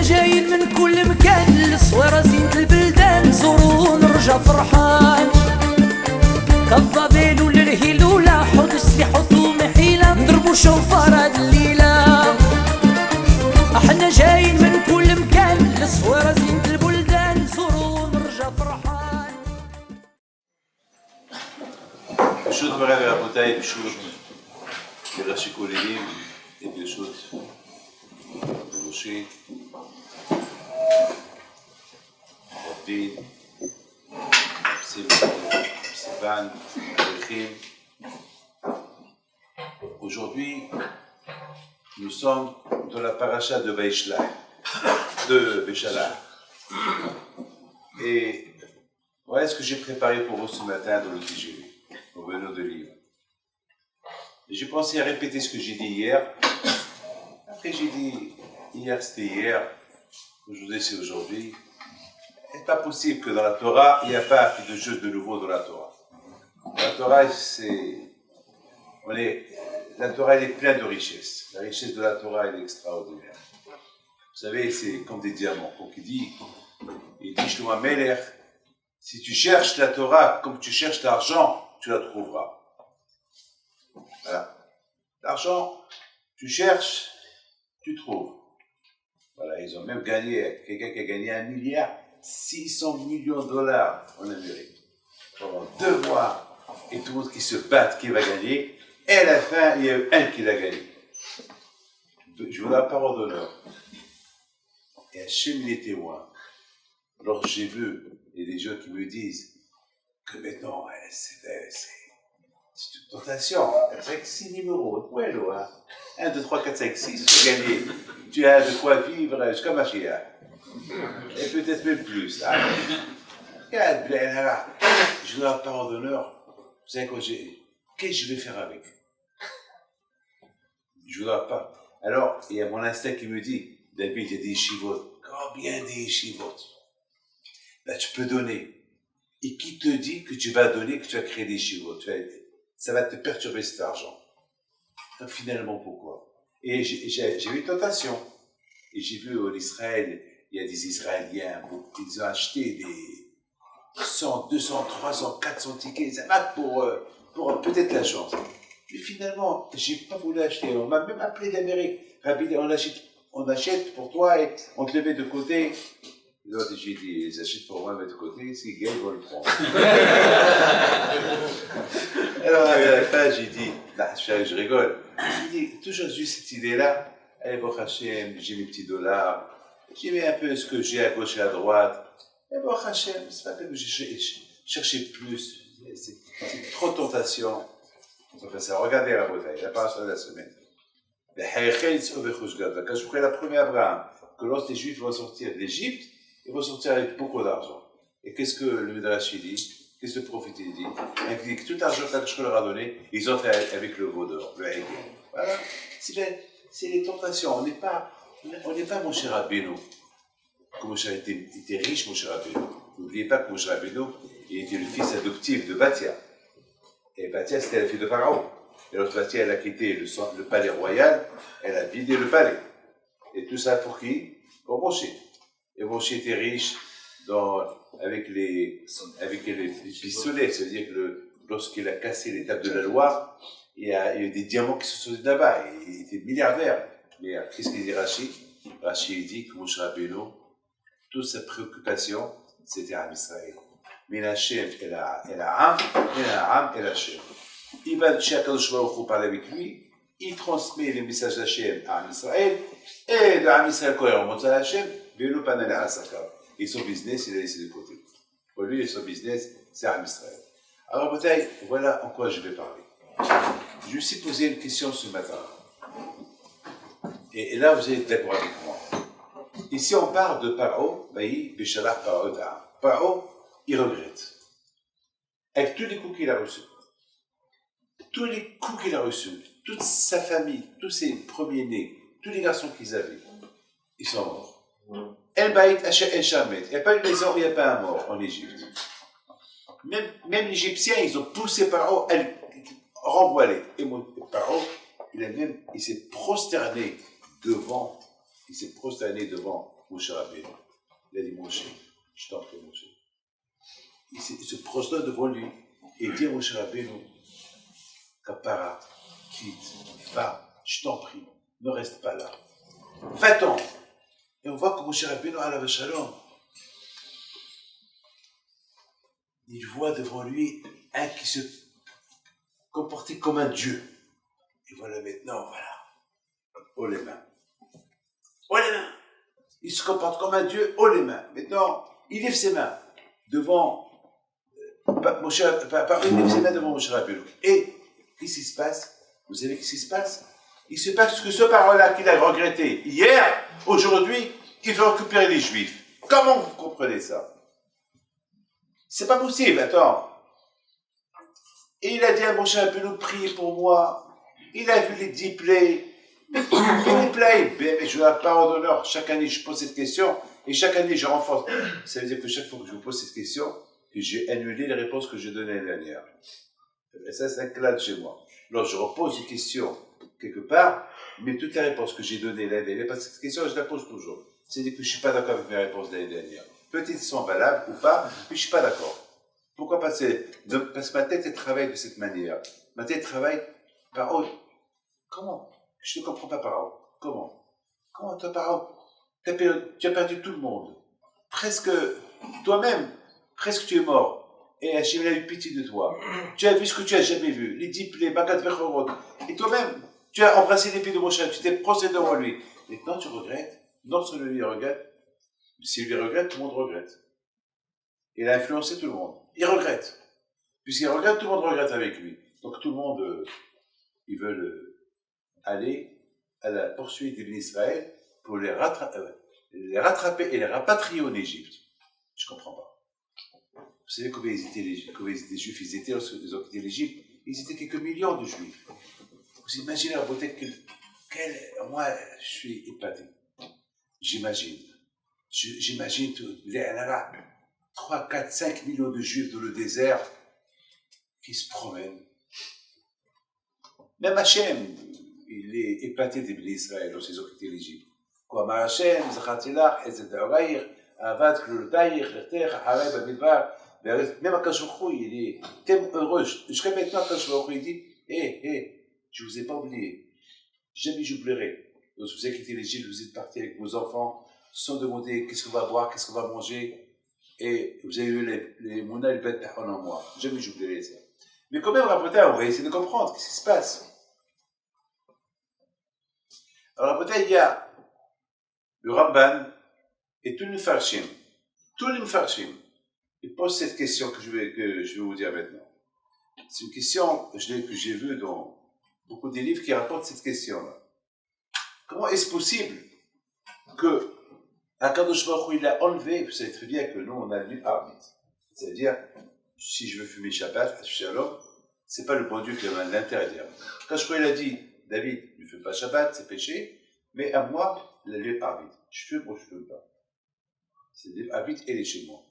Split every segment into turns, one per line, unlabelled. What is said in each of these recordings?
احنا جايين من كل مكان، الصويرة زينة البلدان، نزورو ونرجع فرحان. كالظبيل وللهيل ولا حوض السلاح وثوم حيلة، نضربو شوفار هاد الليلة. احنا جايين من كل مكان، الصويرة زينة البلدان، نزورو ونرجع فرحان.
ברשות מוריי ורבותיי, ברשות דרשי כוללים, ברשות ראשי, רבי, Sivan, Adelchim. Aujourd'hui, nous sommes dans la paracha de Vaishlach, de Béchalach. Et voilà ce que j'ai préparé pour vous ce matin dans le TGV, au venant de livre. J'ai pensé à répéter ce que j'ai dit hier. Après j'ai dit, hier c'était hier, aujourd'hui c'est aujourd'hui. Il n'est pas possible que dans la Torah, il n'y a pas de chose de nouveau dans la Torah. La Torah, la Torah elle est pleine de richesses. La richesse de la Torah elle est extraordinaire. Vous savez, c'est comme des diamants. Donc il dit Shlomo Amelech, si tu cherches la Torah comme tu cherches l'argent, tu la trouveras. Voilà. L'argent, tu cherches, tu trouves. Voilà, ils ont même gagné, quelqu'un qui a gagné 1,6 milliard de dollars en Amérique. Pendant 2 mois, et tout le monde qui se bat, qui va gagner, et à la fin, il y a eu un qui l'a gagné. Je vous donne la parole d'honneur. Et Hachem, il est témoin. Alors j'ai vu, il y a des gens qui me disent que maintenant, c'est une tentation. 6 numéros, ouais, là. 1, 2, 3, 4, 5, 6, tu as gagné. Tu as de quoi vivre jusqu'à Mashiach. Et peut-être même plus. Ah, regarde, je vous donne la parole d'honneur. Vous savez quoi, qu'est-ce que je vais faire avec? Je ne voudrais pas. Alors, il y a mon instinct qui me dit, David, il y a des yeshivot. Combien des yeshivot? Ben, tu peux donner. Et qui te dit que tu vas donner, que tu vas créer des yeshivot? Ça va te perturber cet argent. Donc, finalement, pourquoi? Et j'ai eu une tentation. Et j'ai vu en Israël, il y a des Israéliens, ils ont acheté des 100, 200, 300, 400 tickets, ça va pour peut-être la chance. Mais finalement, je n'ai pas voulu acheter. On m'a même appelé d'Amérique. Rabbi, on achète pour toi et on te le met de côté. L'autre, j'ai dit, ils achètent pour moi, mais de côté, si gars, ils vont le prendre. Alors, à la fin, j'ai dit, je rigole. J'ai dit, toujours eu cette idée-là. Allez, bon Hachem, j'ai mes petits dollars. J'ai mis un peu ce que j'ai à gauche et à droite. Et bon Hachem, c'est pas que j'ai cherché plus. C'est trop de tentation. Enfin, ça, regardez la bataille, la paracha de la semaine. Quand je prenais la première Abraham, que lorsque les Juifs vont sortir d'Égypte, ils vont sortir avec beaucoup d'argent. Et qu'est-ce que le Midrash dit? Qu'est-ce que le prophète dit? Il dit que tout l'argent que je leur ai donné, ils ont fait avec le veau d'or, le Hegel. Voilà, c'est les tentations. On n'est pas mon cher Rabbeinu. Comme Moshe était riche, mon cher Rabbeinu. N'oubliez pas que mon cher Rabbeinu, il était le fils adoptif de Batia. Et Batia, c'était la fille de Pharaon. Et l'autre Batia, elle a quitté le palais royal, elle a vidé le palais. Et tout ça pour qui? Pour Moshe. Et Moshe était riche avec les pistolets. C'est-à-dire que lorsqu'il a cassé les tables de la loi, il y a eu des diamants qui se sont sortis là-bas. Il était milliardaire. Mais qu'est-ce qu'il dit Rashi? Rashi dit que Moshe Rabbeinu, toute sa préoccupation, c'était Am Israël. Mais Hachem et la Am, et la Am et Hachem. Il va chez Akadosh Baruch Hu parler avec lui, il transmet les messages d'Hachem à Am Israël, et de Am Israël quand il remonte à Hachem, Velo Panel à Asakar. Et son business, il a laissé de côté. Pour lui, son business, c'est Am Israël. Alors, bataille, voilà en quoi je vais parler. Je me suis posé une question ce matin. Et là, vous allez être d'accord avec moi. Ici, on parle de Paro, Béchalach Paro Da'am. Paro, il regrette. Avec tous les coups qu'il a reçus. Tous les coups qu'il a reçus. Toute sa famille, tous ses premiers-nés, tous les garçons qu'ils avaient, ils sont morts. El Baït El Shamet. Il n'y a pas une maison où il n'y a pas un mort en Égypte. Même les Égyptiens, ils ont poussé Paro, renvoie-les. Et Paro, il s'est prosterné devant Moshe Rabbeinu. Il a dit Moshe, je t'en prie Moshe. Il se prosterne devant lui et dit à Moshe Rabbeinu, Kapara, quitte, va, je t'en prie, ne reste pas là. Va-t'en. Et on voit que Moshe Rabbeinu alav shalom, il voit devant lui un qui se comportait comme un dieu. Et voilà maintenant, voilà. Haut les mains. Haut les mains. Il se comporte comme un dieu, haut les mains. Maintenant, il lève ses mains devant Moshe Rabbeinu. Et qu'est-ce qui se passe? Vous savez qu'est-ce qui se passe? Il se passe que ce parole-là qu'il a regretté hier, aujourd'hui, il veut récupérer les Juifs. Comment vous comprenez ça? C'est pas possible, attends. Et il a dit à Moshe Rabbeinu, priez pour moi. Il a vu les 10 plaies. Mais je n'ai pas parole d'honneur. Chaque année, je pose cette question. Et chaque année, je renforce. Ça veut dire que chaque fois que je vous pose cette question, que j'ai annulé les réponses que j'ai données l'année dernière. Et ça, c'est un clade chez moi. Alors, je repose une question quelque part, mais toutes les réponses que j'ai données l'année dernière, parce que cette question, je la pose toujours. C'est-à-dire que je ne suis pas d'accord avec mes réponses de l'année dernière. Peut-être qu'elles sont valables ou pas, mais je ne suis pas d'accord. Pourquoi pas? Parce que ma tête, elle travaille de cette manière. Ma tête travaille par haut. Comment? Je ne comprends pas par haut. Comment? Comment toi par haut? Tu as perdu tout le monde. Presque, toi-même, presque tu es mort. Et Hachem a eu pitié de toi. Tu as vu ce que tu n'as jamais vu. Les 10 plaies, Bagat Vechorot. Et toi-même, tu as embrassé les pieds de Moshe, tu t'es procédé devant lui. Maintenant tu regrettes. Non seulement lui regrette, s'il lui regrette, tout le monde regrette. Il a influencé tout le monde. Il regrette. Puisqu'il regrette, tout le monde regrette avec lui. Donc tout le monde, ils veulent aller à la poursuite des Israël pour les rattraper et les rapatrier en Égypte. Je ne comprends pas. Vous savez combien ils étaient les Juifs? Ils étaient, lorsqu'ils ont quitté l'Égypte, ils étaient quelques millions de Juifs. Vous imaginez la beauté moi, je suis épaté. J'imagine les Arabes, 3, 4, 5 millions de Juifs dans le désert qui se promènent. Même Hachem, il est épaté des Bnei Israël lorsqu'ils ont quitté l'Égypte. Quoi, Hachem, Zachatilach, Ezedaraïr, Avad, Klultaïr, Lerter, Hareb, Amidbar. Même Akash Baruch Hu, il est tellement heureux. Jusqu'à maintenant, Akash Baruch Hu, il dit, je ne vous ai pas oublié. Jamais j'oublierai. Lorsque vous avez quitté l'Égypte, vous êtes partis avec vos enfants, sans demander qu'est-ce qu'on va boire, qu'est-ce qu'on va manger. Et vous avez eu les Mouna et le Beth en moi. Jamais j'oublierai ça. Mais quand même, on va essayer de comprendre qu'est-ce qui se passe. Alors, peut-être, il y a le Ramban et tous les Mfarshim. Tous les Mfarshim. Ils posent cette question que je vais vous dire maintenant. C'est une question que j'ai vue dans beaucoup de livres qui rapportent cette question-là. Comment est-ce possible que Akadosh Baruch Hu, il a enlevé, vous savez très bien que nous, on a lu arbitre. C'est-à-dire, si je veux fumer Shabbat, Shalom, c'est pas le bon Dieu qui va l'interdire. Quand je crois il a dit, David, ne fume pas Shabbat, c'est péché, mais à moi, il a lu arbitre. Je fume ou je fume pas. C'est le livre arbitre, il est chez moi.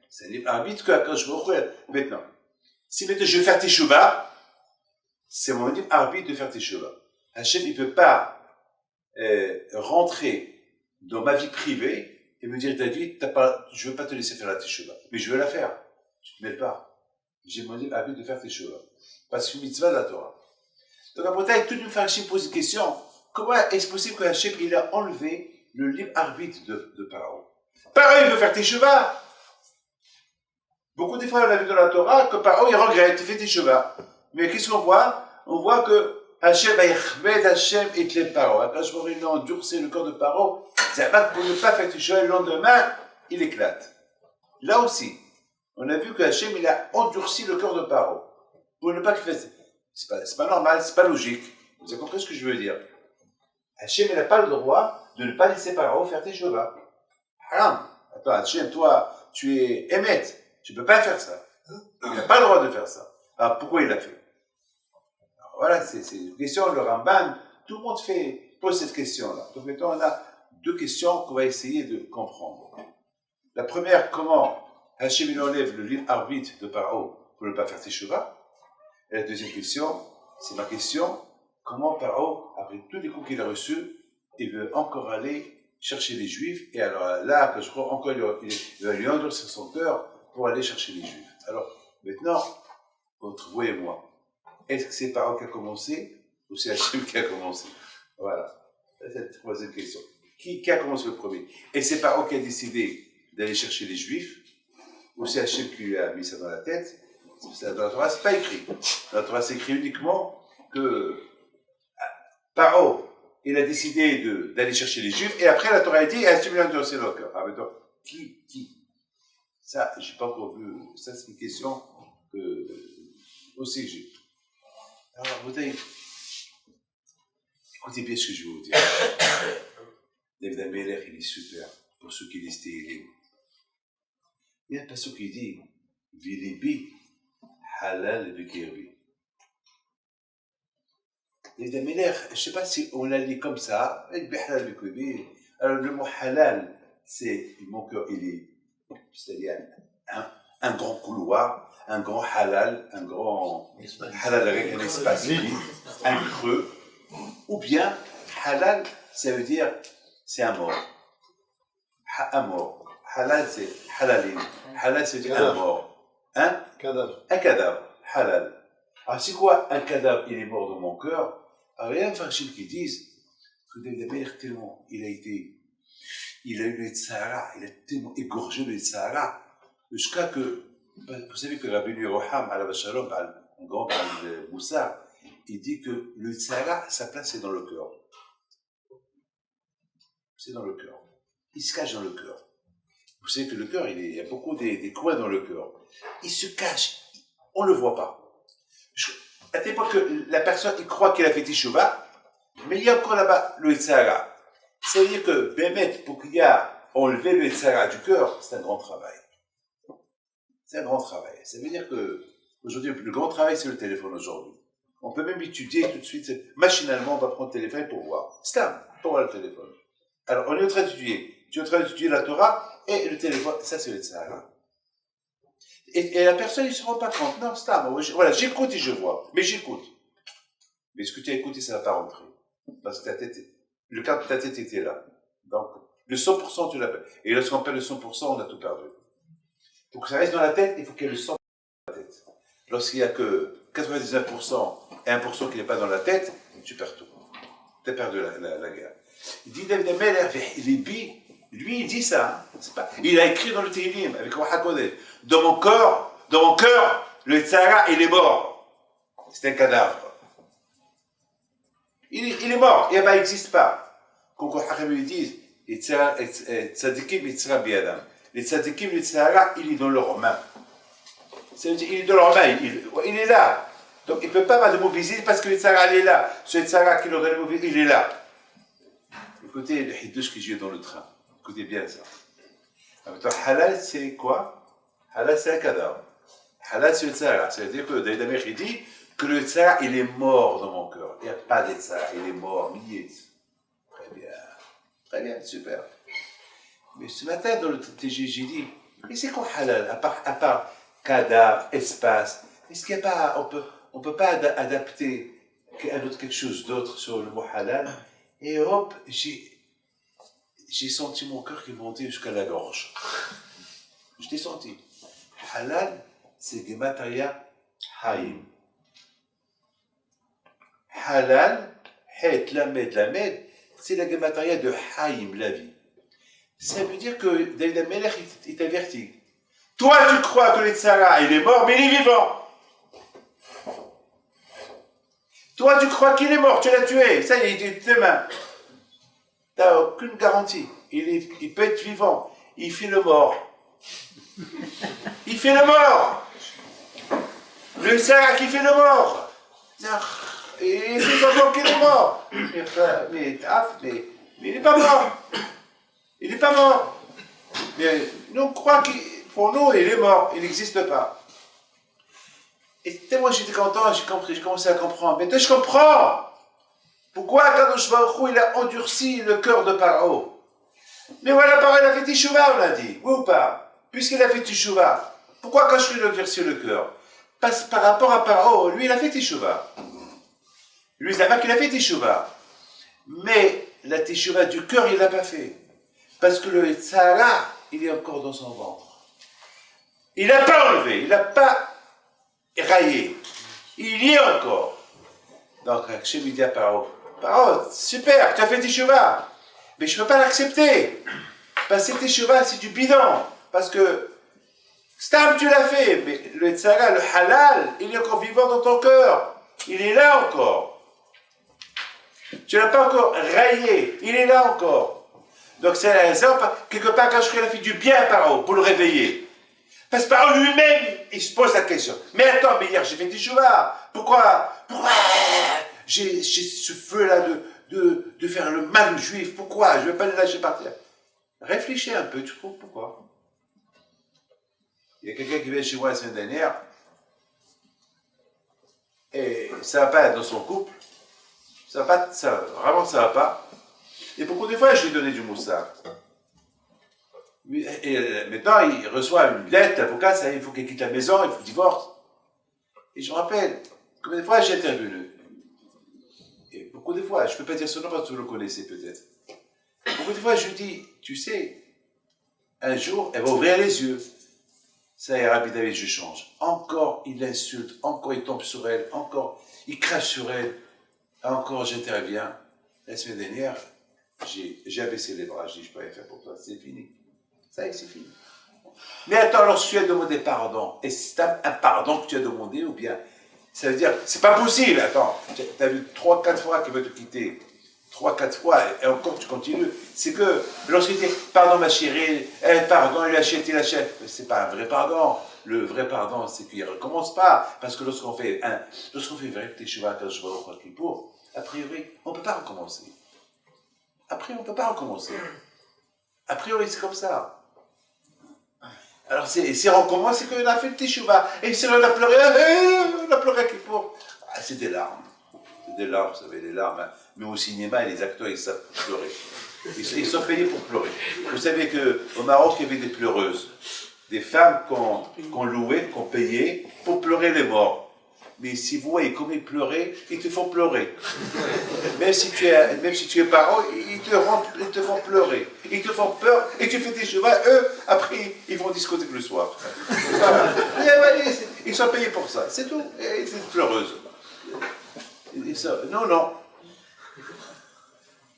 C'est un livre arbitre que Akadosh Baruch Hu, maintenant. Si maintenant je veux faire Teshuvah, c'est mon livre arbitre de faire Teshuvah. Hachem, il ne peut pas rentrer dans ma vie privée et me dire, David, je ne veux pas te laisser faire la Teshuvah, mais je veux la faire. Tu ne te mêles pas. J'ai mon livre arbitre de faire Teshuvah. Parce que mitzvah de la Torah. Donc après, toute une fois, Hachem pose une question. Comment est-ce possible que Hachem, il a enlevé le libre arbitre de Paro? Paro, il veut faire Teshuvah. Beaucoup de fois, on a vu dans la Torah que Paro, il regrette, il fait Teshuvah. Mais qu'est-ce qu'on voit? On voit que Hachem, Hachem et les Paro. Akash Baruch Hu, il a endurci le corps de Paro. C'est pas pour ne pas faire Teshuvah, le lendemain, il éclate. Là aussi, on a vu que Hachem, il a endurci le corps de Paro. Pour ne pas qu'il fasse. C'est pas normal, c'est pas logique. Vous avez compris ce que je veux dire? Hachem, il n'a pas le droit de ne pas laisser Paro faire Teshuvah. Haram. Attends, Hachem, toi, tu es émette. Tu ne peux pas faire ça. Il n'a pas le droit de faire ça. Alors pourquoi il l'a fait? Alors, voilà, c'est une question, le Ramban, tout le monde pose cette question-là. Donc maintenant, on a deux questions qu'on va essayer de comprendre. La première, comment Hachem il enlève le libre arbitre de Paro pour ne pas faire Teshuvah? Et la deuxième question, c'est ma question, comment Paro, après tous les coups qu'il a reçus, il veut encore aller chercher les Juifs, et alors là, que je crois encore, il va lui endurcir son cœur pour aller chercher les Juifs. Alors, maintenant, entre vous et moi, est-ce que c'est Paro qui a commencé, ou c'est Hachem qui a commencé? Voilà. C'est la troisième question. Qui a commencé le premier? Et c'est Paro qui a décidé d'aller chercher les Juifs, ou c'est Hachem qui lui a mis ça dans la tête? Dans la Torah, c'est pas écrit. Dans la Torah, c'est écrit uniquement que Paro, il a décidé d'aller chercher les Juifs, et après la Torah a dit, Hachem lui a endurci le cœur. Ah, maintenant, qui? Ça, j'ai pas encore vu. Ça, c'est une question aussi que j'ai. Alors, vous savez, écoutez bien ce que je vais vous dire. David Ameller, il est super, pour ceux qui lisent Tehillim. Il y a un passage qui dit, Vilibi, halal vekirbi. David Ameller, je ne sais pas si on l'a lu comme ça, halal vekirbi. Alors, le mot halal, c'est, mon cœur, il est, c'est-à-dire un grand couloir, un grand halal, un grand halal avec un espace vide, un creux, ou bien halal, ça veut dire c'est un mort. Un mort. Halal, c'est halalim. Halal, c'est un mort. Un cadavre. Un cadavre. Halal. Alors, c'est quoi un cadavre? Il est mort dans mon cœur. Alors, il y a un farchim qui disent que David Ameller, tellement, il a eu le Tzahara, il a tellement égorgé le Tzahara, jusqu'à que, vous savez que Rabbi Yeroham, à la Shalom, un grand de Moussa, il dit que le Tzahara, sa place c'est dans le cœur. C'est dans le cœur. Il se cache dans le cœur. Vous savez que le cœur, il y a beaucoup des coins dans le cœur. Il se cache, on ne le voit pas. À tel point que la personne, il croit qu'il a fait Teshuvah, mais il y a encore là-bas le Tzahara. Ça veut dire que, Bémet, pour qu'il y a enlevé le Tzahara du cœur, c'est un grand travail. C'est un grand travail. Ça veut dire que, aujourd'hui, le grand travail, c'est le téléphone aujourd'hui. On peut même étudier tout de suite, machinalement, on va prendre le téléphone pour voir. C'est ça, pour voir le téléphone. Alors, on est en train d'étudier. Tu es en train d'étudier la Torah et le téléphone, ça c'est le Tzahara. Et la personne, il ne se rend pas compte. Non, c'est ça. Voilà, j'écoute et je vois. Mais j'écoute. Mais ce que tu as écouté, ça ne va pas rentrer. Parce que ta tête, le quart de ta tête était là. Donc, le 100%, tu l'as perdu. Et lorsqu'on perd le 100%, on a tout perdu. Pour que ça reste dans la tête, il faut qu'il y ait le 100% dans la tête. Lorsqu'il n'y a que 99% et 1% qui n'est pas dans la tête, tu perds tout. Tu as perdu la guerre. Il dit David Ameller, lui il dit ça, c'est pas, il a écrit dans le Tehillim avec Ruach HaKodesh, dans mon cœur, le Tzahara il est mort, c'est un cadavre. Il est mort, il n'existe pas. Quand les Hachem lui disent, les tzadikim les tzara biyadam, les tzadikim le Tzahara il est dans leurs mains. Ça veut dire il est dans leurs mains, il est là. Donc il ne peut pas avoir de mot visible parce que le Tzahara il est là. Ce Tzahara qui leur donne le mot visible, il est là. Écoutez le hiddush que j'ai dans le train. Écoutez bien ça. Alors, halal, c'est quoi? Halal, c'est un cadavre. Halal, c'est le Tzahara. Ça veut dire que David Ameller dit que le Tzahara, il est mort dans mon cœur. Il n'y a pas de Tzahara, il est mort. Très bien. Très bien, super. Mais ce matin, dans le TG, j'ai dit, mais c'est quoi halal? À part cadavre, espace, est-ce qu'il n'y a pas, on peut pas adapter quelque chose d'autre sur le mot halal? Et hop, j'ai senti mon cœur qui montait jusqu'à la gorge. Je l'ai senti. Halal, c'est Gematria Haïm. Halal, Het, Lamed, c'est la Gematria de Haïm, la vie. Ça veut dire que David Ameller est averti. Toi, tu crois que le Tzahara, il est mort, mais il est vivant. Toi, tu crois qu'il est mort, tu l'as tué, ça y est, il est demain. Tu n'as aucune garantie. Il peut être vivant. Il fait le mort. Il fait le mort. Le Tzahara qui fait le mort. Et c'est encore qu'il est mort. Mais il n'est pas mort. Il n'est pas mort. Mais nous, on croit qu'il, pour nous, il est mort. Il n'existe pas. Et moi, j'étais content, j'ai commencé à comprendre. Mais je comprends. Pourquoi Kadosh Baruch Hu, il a endurci le cœur de Paro? Mais voilà, Paro, il a fait Teshuvah, on l'a dit. Oui ou pas? Puisqu'il a fait Teshuvah, pourquoi Kadosh Baruch Hu, il a endurci le cœur? Par rapport à Paro, lui, il a fait Teshuvah. Lui, c'est là qu'il a fait Teshuvah. Mais la Teshuvah du cœur, il ne l'a pas fait. Parce que le Tzara, il est encore dans son ventre. Il n'a pas enlevé, il n'a pas raillé. Il y est encore. Donc, Hachem lui dit à Paro, Paro, super, tu as fait tes chevaux. Mais je ne peux pas l'accepter. Parce que tes chevaux, c'est du bidon. Parce que, Stam, tu l'as fait. Mais le Tzara, le halal, il est encore vivant dans ton cœur. Il est là encore. Tu ne l'as pas encore raillé. Il est là encore. Donc, c'est la raison, quelque part, quand je a fait du bien à Paro pour le réveiller. Parce que Paro lui-même, il se pose la question. Mais attends, mais hier, j'ai fait des chevaux. Pourquoi j'ai ce feu-là de faire le mal aux Juifs? Pourquoi? Je ne vais pas les lâcher partir. Réfléchis un peu, tu trouves pourquoi? Il y a quelqu'un qui vient chez moi la semaine dernière, et ça ne va pas dans son couple, vraiment ça ne va pas. Et beaucoup de fois, je lui ai donné du moussard. Et maintenant, il reçoit une lettre d'avocat, ça il faut qu'il quitte la maison, il faut qu'il divorce. Et je me rappelle, combien de fois j'ai intervenu. Et beaucoup de fois, je ne peux pas dire ce nom parce que vous le connaissez peut-être. Beaucoup de fois, je lui dis, tu sais, un jour, elle va ouvrir les yeux. Ça y est, Rabbi David, je change. Encore, il l'insulte, encore, il tombe sur elle, encore, il crache sur elle, encore, j'interviens. La semaine dernière, j'ai abaissé les bras, je dis, je peux rien faire pour toi, c'est fini. Ça y est, c'est fini. Mais attends, lorsque tu as demandé pardon, et c'est un pardon que tu as demandé, ou bien, ça veut dire, c'est pas possible, attends, tu as vu 3-4 fois qu'il veut te quitter. 3-4 fois, et encore tu continues. C'est que lorsqu'il dit pardon ma chérie, pardon, il achète, c'est pas un vrai pardon. Le vrai pardon, c'est qu'il ne recommence pas. Parce que lorsqu'on fait vrai petit cheval, quand je vois au Kippour, a priori, on ne peut pas recommencer. Après, on ne peut pas recommencer. A priori, c'est comme ça. Alors, si on recommence, c'est qu'on a fait le petit cheval. Et si on a pleuré à Kippour. Ah, c'est des larmes. C'est des larmes, vous savez, des larmes. Hein. Mais au cinéma, les acteurs, ils savent pleurer. Ils sont payés pour pleurer. Vous savez qu'au Maroc, il y avait des pleureuses. Des femmes qu'on louait, qu'on payait pour pleurer les morts. Mais si vous voyez comme ils pleuraient, ils te font pleurer. Même si tu es parent, ils te font pleurer. Ils te font peur et tu fais tes chevaux. Eux, après, ils vont discothèque le soir. Voilà. Ils sont payés pour ça. C'est tout. Et c'est pleureuse. Non.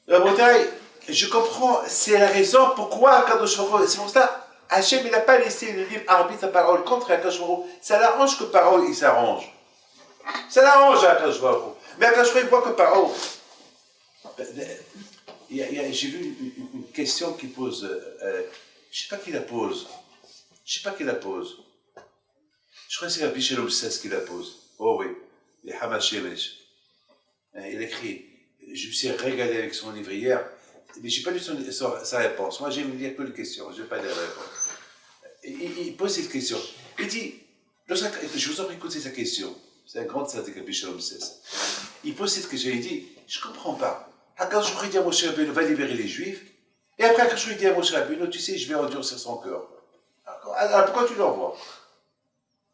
La Bretagne, je comprends, c'est la raison pourquoi Kadosh Baruch Hu, c'est pour ça, Hachem il n'a pas laissé le libre arbitre à parole contre Kadosh Baruch Hu. Ça l'arrange que parole il s'arrange. Ça l'arrange à Kadosh Baruch Hu. Mais Kadosh Baruch Hu il voit que parole. J'ai vu une question qui pose, je ne sais pas qui la pose. Je crois que c'est Rabbi Shalom Sess qui la pose. Oh oui, les Hamad Shemesh. Il écrit, je me suis régalé avec son livre hier, mais je n'ai pas lu sa réponse. Moi, j'aime lire que les questions, je n'ai pas les réponses. Il pose cette question. Il dit, je vous en prie écouter sa question. C'est un grand tzaddik, Rabbi Shalom Sess. Il pose cette question, il dit, je ne comprends pas. Quand je lui dis à Moshe Rabbeinu, va libérer les Juifs, et après, quand je lui dis à Moshe Rabbeinu, tu sais, je vais endurcir son cœur. Alors pourquoi tu l'envoies?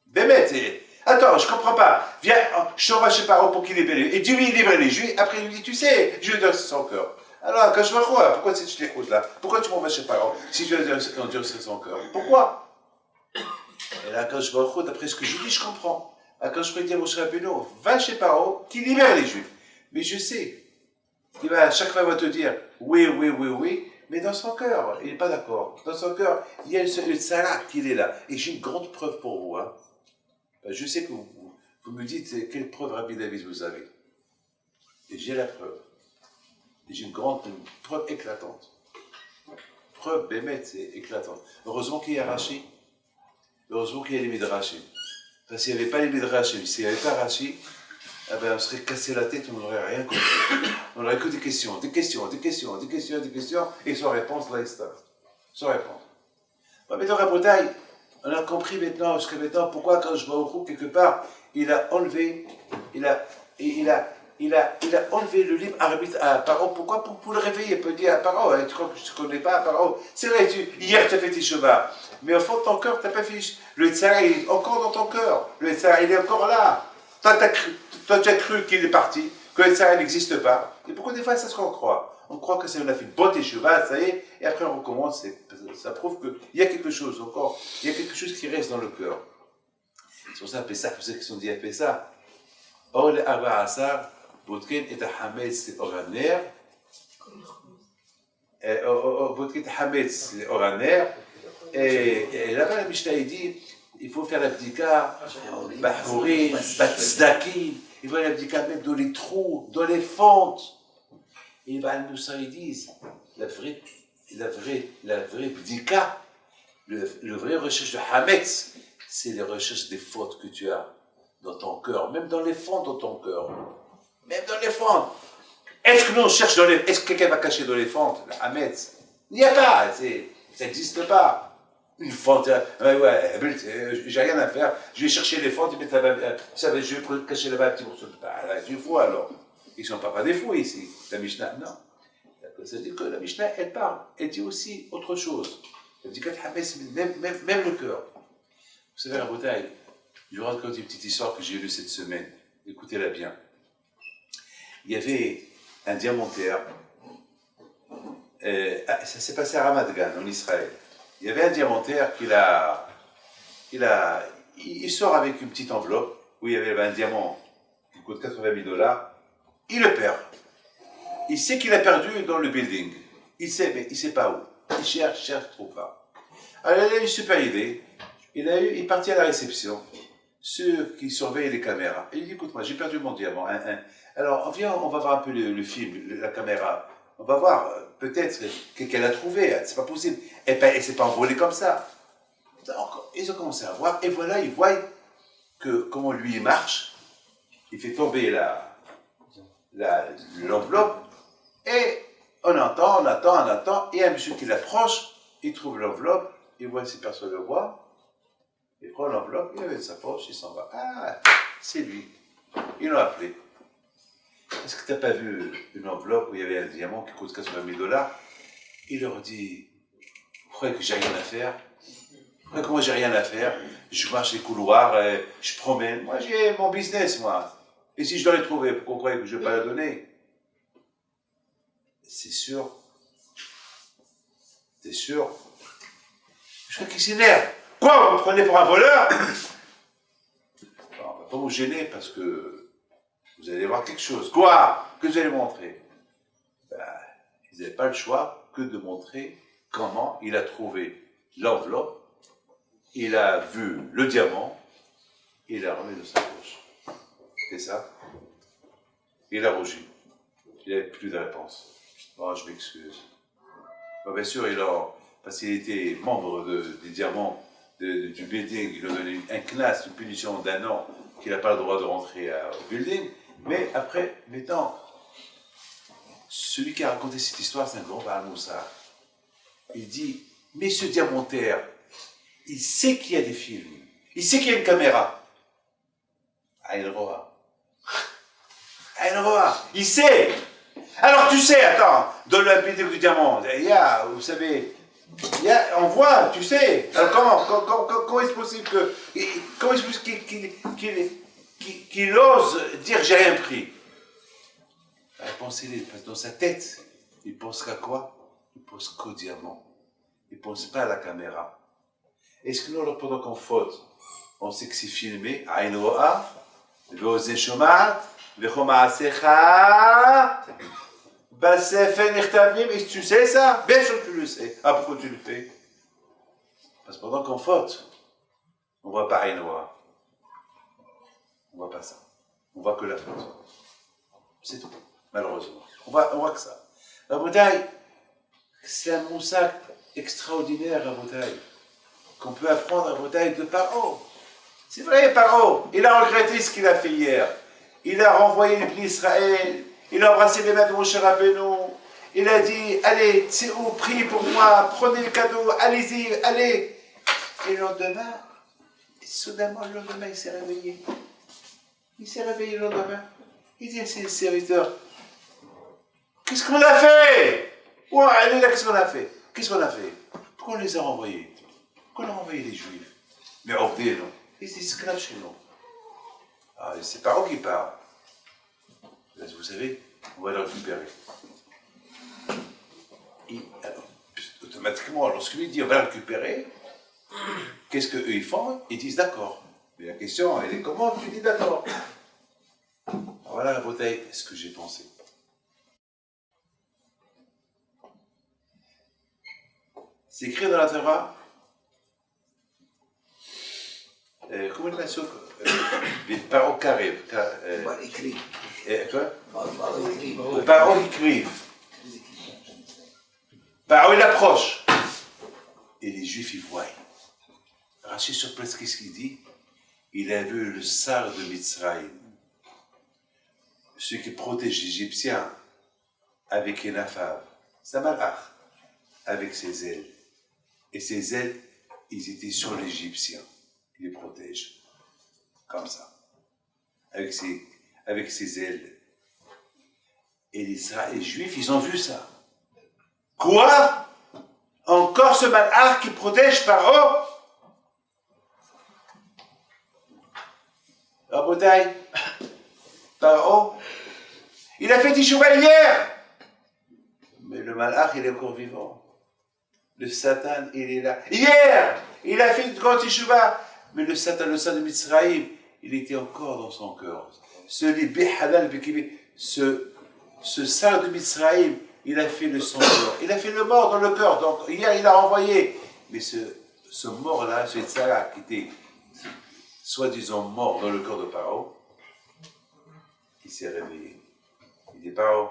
Bémet, attends, je comprends pas. Viens, je t'envoie chez Paro pour qu'il libère. Et Dieu lui libère les Juifs. Après, il lui dit, tu sais, je donne son cœur. Alors, quand je vois quoi? Pourquoi tu t'écoutes là? Pourquoi tu m'envoies chez Paro si tu veux endurcir son cœur? Pourquoi? Et là, quand je vois d'après ce que je dis, je comprends. Quand je peux dire au Rabbeinu, va chez Paro, qui libère les Juifs. Mais je sais qu'il va, chaque fois, il va te dire, oui, mais dans son cœur, il n'est pas d'accord. Dans son cœur, il y a une Tzara qui est là. Et j'ai une grande preuve pour vous, hein. Je sais que vous me dites quelle preuve Rabbi David vous avez. Et j'ai la preuve. Et j'ai une preuve éclatante. Preuve bémet, c'est éclatante. Heureusement qu'il y a Rashi. Heureusement qu'il y a les Midrashim. Parce qu'il n'y avait pas les Midrashim. S'il n'y avait pas Rashi, eh ben, on serait cassé la tête, on n'aurait rien compris. On n'aurait que des questions, et sans réponse, là, sans réponse. Bon, maintenant, à Bretagne, on a compris maintenant, jusqu'à maintenant, pourquoi quand je vois au roux, quelque part, il a enlevé le libre arbitre à Paro. Pourquoi? Pour le réveiller. Il peut dire à Paro, tu crois que je ne te connais pas, Paro? C'est vrai, hier tu as fait tes chevaux, mais au fond de ton cœur, tu n'as pas fait. Le Tzara, il est encore dans ton cœur. Le Tzara, il est encore là. Toi, tu as cru qu'il est parti, que le Tzara n'existe pas. Et pourquoi des fois, c'est ce qu'on croit? On croit que ça on a fait botte et cheval, ça y est, et après on recommence. Ça prouve qu'il y a quelque chose encore, il y a quelque chose qui reste dans le cœur. C'est pour ça qu'on appelle ça, pour ceux qui sont dit appeler ça. Or, le Arba Asar, Botkin et Hametz, c'est Oraner. Botkin et Hametz, c'est Oraner. Et là-bas, la Mishnah dit il faut faire l'abdika, Bahourin, Batzdaki, il faut faire l'abdika même dans les trous, dans les fentes. Et les Baal Moussa, ils disent la vraie bdika, le vrai recherche de Hametz, c'est les recherches des fautes que tu as dans ton cœur, même dans les fentes de ton cœur. Même dans les fentes. Est-ce que nous on cherche dans les... Est-ce que quelqu'un va cacher dans les fentes, la Hametz? Il n'y a pas, ça n'existe pas. Une fente, j'ai rien à faire, je vais chercher les fentes et mettre là-bas, je vais cacher là-bas un petit morceau de pain. Du fou alors. Ils ne sont pas des fous ici. La Mishnah, non. Ça veut dire que la Mishnah, elle parle, elle dit aussi autre chose. Elle dit que même le cœur. Vous savez, la bouteille, je vous raconte une petite histoire que j'ai lue cette semaine. Écoutez-la bien. Il y avait un diamantaire, ça s'est passé à Ramat Gan, en Israël. Il y avait un diamantaire il sort avec une petite enveloppe où il y avait un diamant qui coûte $80,000. Il le perd. Il sait qu'il a perdu dans le building. Il sait, mais il ne sait pas où. Il cherche, ne trouve pas. Alors il a une super idée. Il est parti à la réception. Ceux qui surveillent les caméras. Et il dit, écoute-moi, j'ai perdu mon diamant. Alors, viens, on va voir un peu le film, la caméra. On va voir, peut-être qu'elle a trouvé. C'est pas possible. Et ben, elle ne s'est pas envolée comme ça. Donc, ils ont commencé à voir. Et voilà, ils voient comment lui il marche. Il fait tomber l'enveloppe. Et on attend. Et un monsieur qui l'approche, il trouve l'enveloppe. Il voit si personne le voit. Il prend l'enveloppe, il avait de sa poche, il s'en va. Ah, c'est lui. Ils l'ont appelé. Est-ce que tu n'as pas vu une enveloppe où il y avait un diamant qui coûte $80,000? Il leur dit, vous croyez que j'ai rien à faire? Vous croyez que moi j'ai rien à faire? Je marche les couloirs, je promène. Moi j'ai mon business, moi. Et si je dois les trouver, pourquoi vous croyez que je ne vais pas la donner? C'est sûr. C'est sûr. Je crois qu'il s'énerve. Quoi, vous me prenez pour un voleur? On ne va pas vous gêner parce que vous allez voir quelque chose. Quoi? Que vous allez montrer? Ils n'avaient pas le choix que de montrer comment il a trouvé l'enveloppe, il a vu le diamant, et il l'a remis dans sa poche. C'est ça? Il a rougi. Il n'avait plus de réponse. Oh, je m'excuse. Bon, bien sûr, parce qu'il était membre des diamants du building, il a donné un knas, une punition d'1 an, qu'il n'a pas le droit de rentrer au building. Mais après, maintenant, celui qui a raconté cette histoire, c'est un grand Baal Moussa. Il dit, mais ce diamantaire, il sait qu'il y a des films, il sait qu'il y a une caméra. Aïn Roa, il sait. Alors tu sais, attends, dans la vidéo du diamant, il y a, vous savez, on voit, tu sais. Alors comment est-ce possible qu'il ose dire j'ai rien pris? La réponse, il est dans sa tête. Il pense qu'à quoi? Il pense qu'au diamant. Il ne pense pas à la caméra. Est-ce que nous, pendant qu'on faute, on sait que c'est filmé? Aïn Roa, Ve'ozen Shomat, Ve'choma Asecha. Et tu sais ça? Bien sûr que tu le sais. Ah, pourquoi tu le fais? Parce que pendant qu'on faute, on ne voit pas Aïn Roa. On ne voit pas ça. On voit que la faute. C'est tout, malheureusement. On voit que ça. La bouteille, c'est un moussak extraordinaire, la bouteille, qu'on peut apprendre à bouteille de Paro. C'est vrai, Paro, il a regretté ce qu'il a fait hier. Il a renvoyé les pays Israël. Il a embrassé les mains de Moshe Rabbeinu. Il a dit, allez, Tséou, priez pour moi, prenez le cadeau, allez-y, allez. Et le lendemain, soudainement, le lendemain, il s'est réveillé. Il s'est réveillé le lendemain. Il dit à ses serviteurs, qu'est-ce qu'on a fait? Ouais, allez là, qu'est-ce qu'on a fait? Pourquoi on les a renvoyés? Pourquoi on a renvoyé les Juifs? Mais Ovdé, non. Ils étaient esclaves chez nous. Ah, c'est Paro qui parle. Là, vous savez, on va le récupérer. Alors, automatiquement, lorsque lui dit on va le récupérer, qu'est-ce qu'eux ils font? Ils disent d'accord. Mais la question, elle est comment tu dis d'accord? Voilà la bouteille, ce que j'ai pensé. C'est écrit dans la Torah. Comment il passe Paro Karev.
écrit.
Quoi?
écrit.
Paro écrive. Paro il approche. Et les Juifs ils voient. Rachid sur place, qu'est-ce qu'il dit? Il a vu le sar de Mitzrayim, celui qui protège les Égyptiens avec un affav, Samalach, avec ses ailes. Et ses ailes, ils étaient sur l'Égyptien. Il les protège. Comme ça. Avec ses ailes. Et les Juifs, ils ont vu ça. Quoi? Encore ce malach qui protège Paro? La bouteille. Paro. Il a fait Teshuvah hier. Mais le malach, il est encore vivant. Le Satan, il est là. Hier, il a fait une grande Teshuvah. Mais le Satan, le sang de Mitzrayim, il était encore dans son cœur. Ce sang de Mitzrayim, il a fait le sang mort. Il a fait le mort dans le cœur. Donc hier, il a envoyé. Mais ce mort-là, ce Tzara qui était soi-disant mort dans le cœur de Paro, il s'est réveillé. Il dit Paro,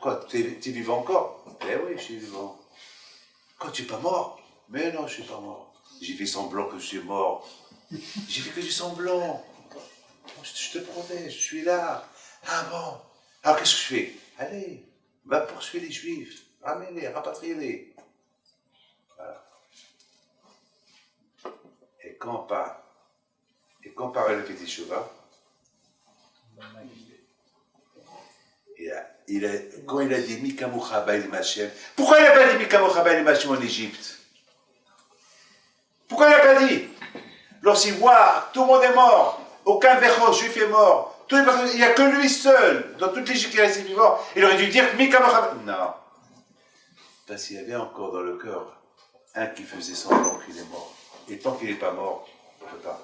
quoi, tu es vivant encore? Eh oui, je suis vivant. Quoi, tu n'es pas mort? Mais non, je ne suis pas mort. J'ai fait semblant que je suis mort. J'ai fait que du semblant. Je te protège, je suis là. Ah bon? Alors qu'est-ce que je fais? Allez, va poursuivre les Juifs. Ramène-les, rapatriez-les. Voilà. Et quand Paro le fait Teshuvah, quand il a dit Mikamocha Ba'elim Hashem, pourquoi il n'a pas dit Mikamocha Ba'elim Hashem en Égypte? Pourquoi il n'a pas dit? Lorsqu'il voit tout le monde est mort, aucun Véchor juif est mort, il n'y a que lui seul, dans toute l'Égypte qui est resté vivant, il aurait dû dire Mikamocha. Non. Parce qu'il y avait encore dans le cœur un qui faisait semblant qu'il est mort. Et tant qu'il n'est pas mort, il ne peut pas.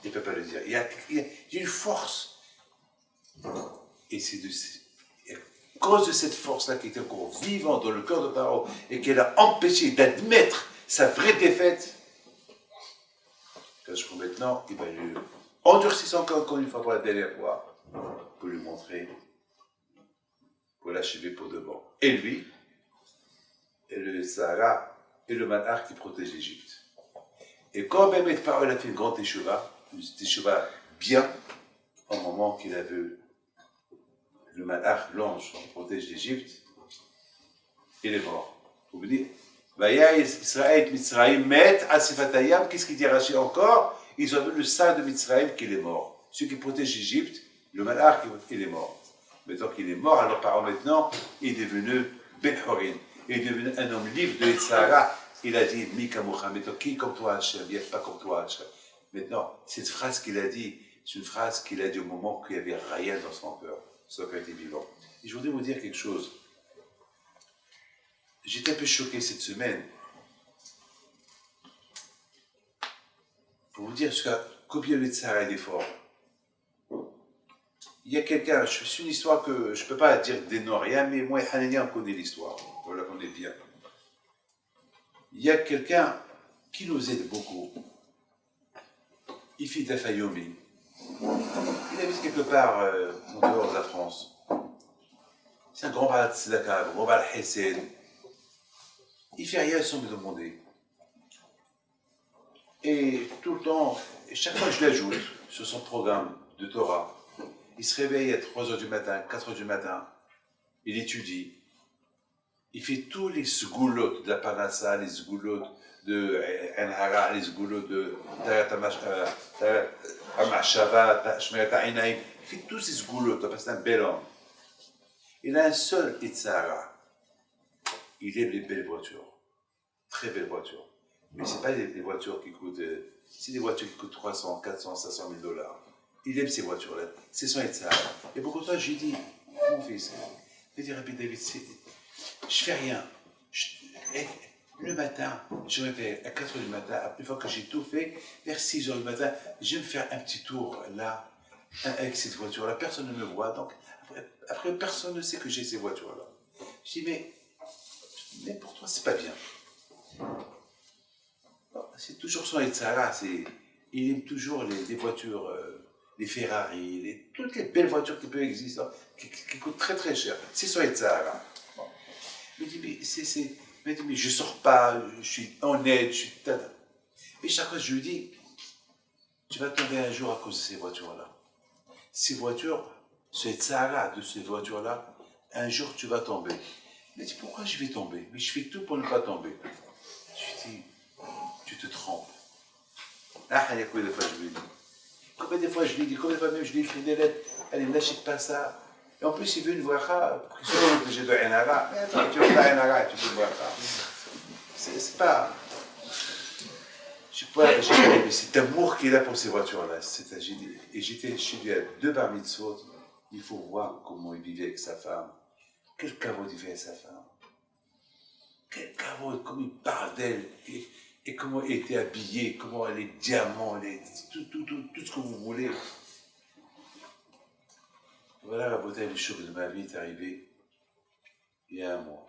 Il ne peut pas le dire. Il y a une force. Et c'est à cause de cette force-là qui était encore vivante dans le cœur de Paro et qu'elle a empêché d'admettre sa vraie défaite, parce que maintenant, il va lui endurcir son cœur encore une fois pour la dernière fois, pour lui montrer, pour l'achever pour de bon. Et lui, et le Sahara, et le Malach qui protège l'Égypte. Et quand Bémet Paro a fait une grande Teshuvah bien, au moment qu'il a vu le Malach, l'ange, qui protège l'Égypte, il est mort. Vous me dites, Israël, Mitzrayim, Met, Asifatayam, qu'est-ce qu'il dit Rachid encore? Ils ont vu le sang de Mitzrayim qu'il est mort. Celui qui protège l'Égypte, le Malach, il est mort. Maintenant qu'il est mort, alors Paro maintenant, il est devenu Ben Horin. Il est devenu un homme libre de Yitzhara. Il a dit, Mika Mohamed, qui comme toi Hachem? Il n'y a pas comme toi Hachem. Maintenant, cette phrase qu'il a dit, c'est une phrase qu'il a dit au moment qu'il n'y avait rien dans son cœur. Son cœur était vivant. Et je voudrais vous dire quelque chose. J'étais un peu choqué cette semaine. Pour vous dire jusqu'à combien le Yitzhara est fort. Il y a quelqu'un, c'est une histoire que je ne peux pas dire des noms, rien, mais moi et Hanania, on connaît l'histoire. On la connaît bien. Il y a quelqu'un qui nous aide beaucoup. Ifi Dafayomi. Il habite quelque part en dehors de la France. C'est un grand bal de Tzedaka, un grand bal Hesed. Il ne fait rien sans me demander. Et tout le temps, et chaque fois que je l'ajoute sur son programme de Torah, il se réveille à 3h du matin, 4h du matin, il étudie, il fait tous les sgoulots de la Parnassa, les sgoulots de Enhara, les sgoulots de Tarat Amashava, Shmerat Ainaim, il fait tous ces sgoulots, parce que c'est un bel homme. Il a un seul Yitzhara, il aime les belles voitures, très belles voitures. Mais ce n'est pas des voitures qui coûtent, c'est des voitures qui coûtent 300, 400, 500 000 $. Il aime ces voitures-là, c'est son Yitzhara. Et beaucoup de fois, je lui dis, mon fils, Il dit, Rabbi David, je fais rien. Le matin, je me réveille à 4 h du matin, une fois que j'ai tout fait, vers 6 h du matin, je vais me faire un petit tour là, avec cette voiture-là. Personne ne me voit, donc après personne ne sait que j'ai ces voitures-là. Je dis, mais pour toi, c'est pas bien. Bon, c'est toujours son Etzara, il aime toujours les voitures, les Ferrari, toutes les belles voitures qui peuvent exister, qui coûtent très très cher. C'est son Etzara. Bon. Il me dit, mais je sors pas, je suis honnête, je suis tada. Mais chaque fois, je lui dis, tu vas tomber un jour à cause de ces voitures-là. Ces voitures, ce Etzara de ces voitures-là, un jour tu vas tomber. Il me dit, pourquoi je vais tomber? Mais je fais tout pour ne pas tomber. Je lui dis, tu te trompes. Ah, il y a combien de fois je lui ai dit? Combien de fois je lui ai dit? Combien de fois même je lui ai écrit des lettres? Allez, n'achète pas ça. Et en plus, il veut une bracha, parce que j'ai de Enara. Mais attends, tu veux pas Enara, tu veux bracha. C'est pas. Je sais pas, mais c'est amour qu'il a pour ces voitures-là. Et j'étais chez lui à 2 bar mitzvot. Il faut voir comment il vivait avec sa femme. Quel caveau il fait avec sa femme. Quel caveau, comme il parle d'elle. Et comment elle était habillée, comment elle est diamant, tout ce que vous voulez. Voilà la beauté du choc de ma vie est arrivée il y a un mois.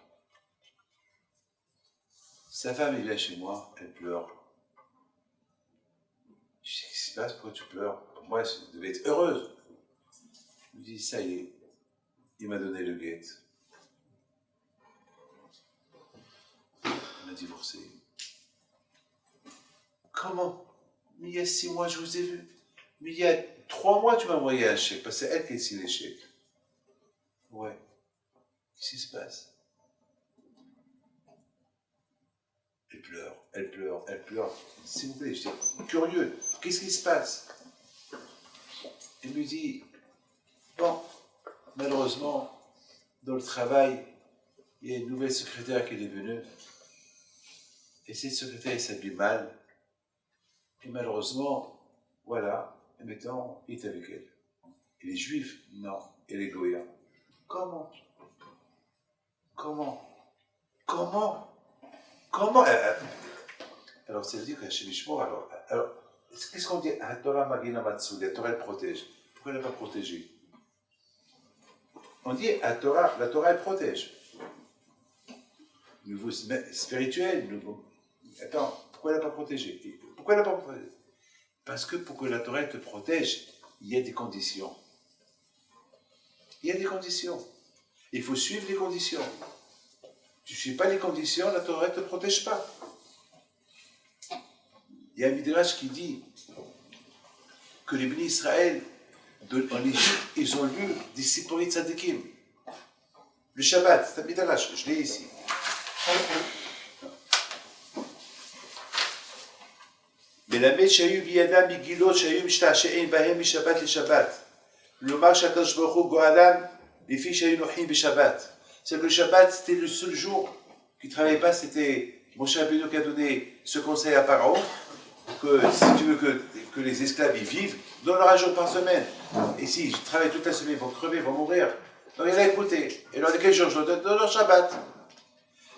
Sa femme, elle vient chez moi, elle pleure. Je dis, qu'est-ce qui se passe, pourquoi tu pleures? Pour moi, elle devait être heureuse. Je me dis, ça y est, il m'a donné le guet. Il m'a divorcé. Comment? Mais il y a 6 mois, je vous ai vu. Mais il y a 3 mois, tu m'as envoyé un chèque, parce que c'est elle qui a signé les chèques. Ouais. Qu'est-ce qui se passe? Elle pleure, elle pleure, elle pleure. S'il vous plaît, j'étais curieux. Qu'est-ce qui se passe? Elle me dit, bon, malheureusement, dans le travail, il y a une nouvelle secrétaire qui est venue. Et cette secrétaire, elle s'habille mal. Et malheureusement, voilà, et maintenant, il est avec elle. Il est juif? Non. Il est goya. Comment? Alors, ça veut dire que chez les chevaux, alors qu'est-ce qu'on dit? La Torah Magina Matsu, la Torah elle protège. Pourquoi elle n'a pas protégé? On dit la Torah elle protège. Niveau spirituel, Attends, pourquoi elle n'a pas protégé? Pourquoi elle n'a pas protégé? Parce que pour que la Torah te protège, il y a des conditions. Il y a des conditions. Il faut suivre les conditions. Tu ne suis pas les conditions, la Torah ne te protège pas. Il y a un midrash qui dit que les bénis Israël, en Égypte, ils ont lu des Sipporim Tzadikim. Le Shabbat, c'est un midrash, je l'ai ici. מלמד שהיו בידם מגילות שהיו משתעשעים בהם משבת לשבת. לומר שהקדוש ברוך הוא גואלם לפי שהיו נוחים בשבת. C'est que le Shabbat, c'était le seul jour qui ne travaillait pas, c'était Moshe Rabbeinu qui a donné ce conseil à Pharaon, que si tu veux que les esclaves y vivent, donne-leur un jour par semaine. Et s'ils travaillent toute la semaine, ils vont crever, ils vont mourir. Donc il a écouté. Et alors de quel jour je leur donne? Dans leur Shabbat.